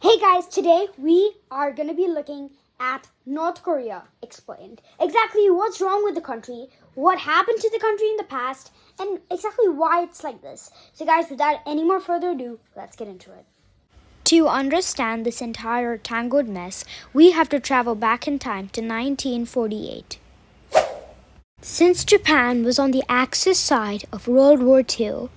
Hey guys, today we are going to be looking at North Korea explained. Exactly what's wrong with the country, what happened to the country in the past, and exactly why it's like this. So guys, without any more further ado, let's get into it. To understand this entire tangled mess, we have to travel back in time to 1948. Since Japan was on the Axis side of World War II,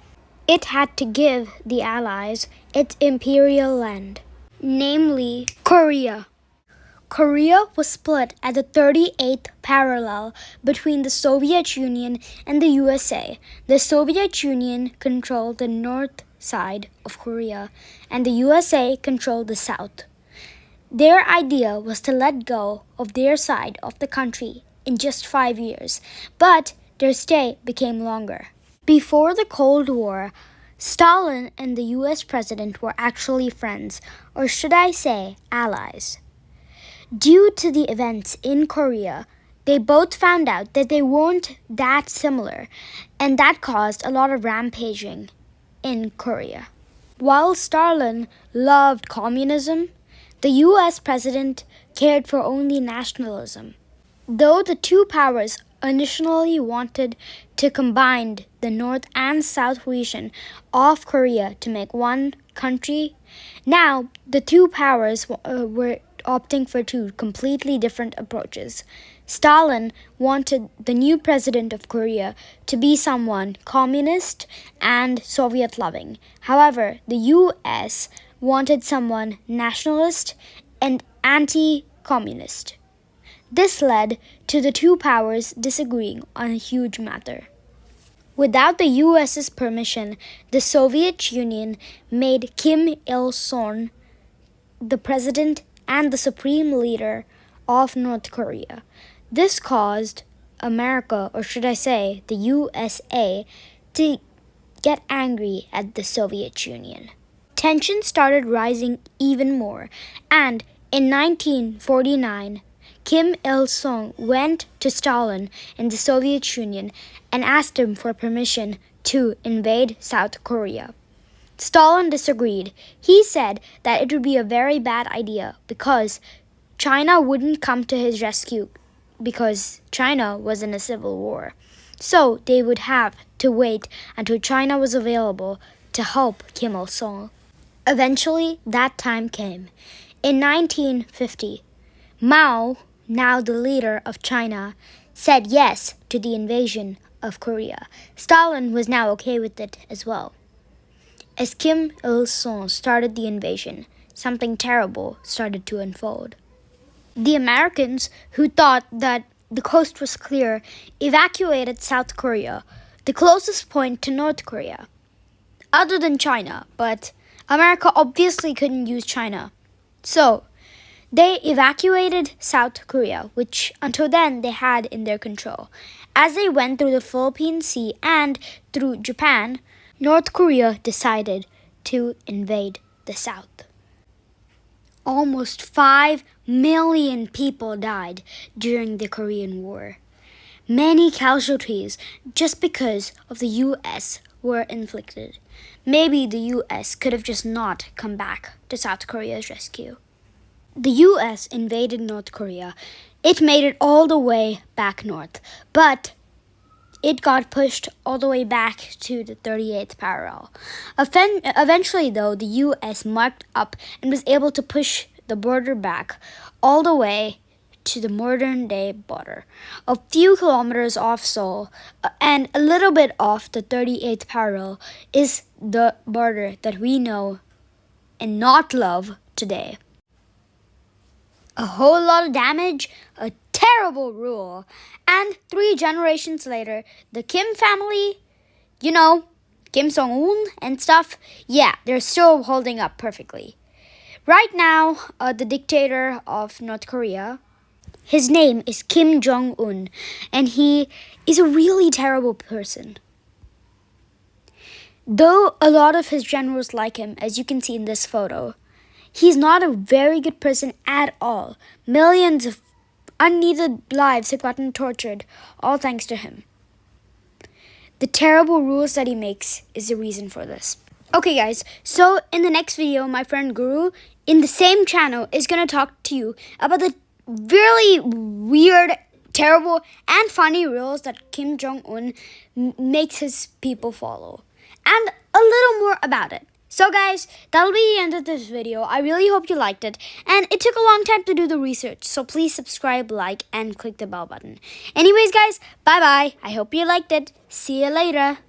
it had to give the Allies its imperial land, namely Korea. Korea was split at the 38th parallel between the Soviet Union and the USA. The Soviet Union controlled the north side of Korea, and the USA controlled the south. Their idea was to let go of their side of the country in just 5 years, but their stay became longer. Before the Cold War, Stalin and the US president were actually friends, or should I say, allies. Due to the events in Korea, they both found out that they weren't that similar, and that caused a lot of rampaging in Korea. While Stalin loved communism, the US president cared for only nationalism. Though the two powers initially wanted to combine the North and South region of Korea to make one country, now the two powers were opting for two completely different approaches. Stalin wanted the new president of Korea to be someone communist and Soviet loving. However, the US wanted someone nationalist and anti-communist. This led to the two powers disagreeing on a huge matter. Without the US's permission, the Soviet Union made Kim Il-sung the president and the supreme leader of North Korea. This caused America, or should I say the USA, to get angry at the Soviet Union. Tensions started rising even more, and in 1949, Kim Il-sung went to Stalin in the Soviet Union and asked him for permission to invade South Korea. Stalin disagreed. He said that it would be a very bad idea because China wouldn't come to his rescue because China was in a civil war. So they would have to wait until China was available to help Kim Il-sung. Eventually, that time came. In 1950, Mao, now the leader of China, said yes to the invasion of Korea. Stalin was now okay with it as well. As Kim Il-sung started the invasion, something terrible started to unfold. The Americans, who thought that the coast was clear, evacuated South Korea, the closest point to North Korea, other than China, but America obviously couldn't use China. So, they evacuated South Korea, which until then they had in their control. As they went through the Philippine Sea and through Japan, North Korea decided to invade the South. Almost 5 million people died during the Korean War. Many casualties just because of the US were inflicted. Maybe the US could have just not come back to South Korea's rescue. The US invaded North Korea. It made it all the way back north, but it got pushed all the way back to the 38th parallel. Eventually, though, the US marked up and was able to push the border back all the way to the modern-day border. A few kilometers off Seoul and a little bit off the 38th parallel is the border that we know and not love today. A whole lot of damage, a terrible rule, and 3 generations later, the Kim family, Kim Jong-un and stuff, yeah, they're still holding up perfectly. Right now, the dictator of North Korea, his name is Kim Jong-un, and he is a really terrible person. Though a lot of his generals like him, as you can see in this photo, he's not a very good person at all. Millions of unneeded lives have gotten tortured, all thanks to him. The terrible rules that he makes is the reason for this. Okay, guys, so in the next video, my friend Guru in the same channel is going to talk to you about the really weird, terrible, and funny rules that Kim Jong-un makes his people follow, and a little more about it. So guys, that'll be the end of this video. I really hope you liked it, and it took a long time to do the research, so please subscribe, like, and click the bell button. Anyways, guys, bye-bye. I hope you liked it. See you later.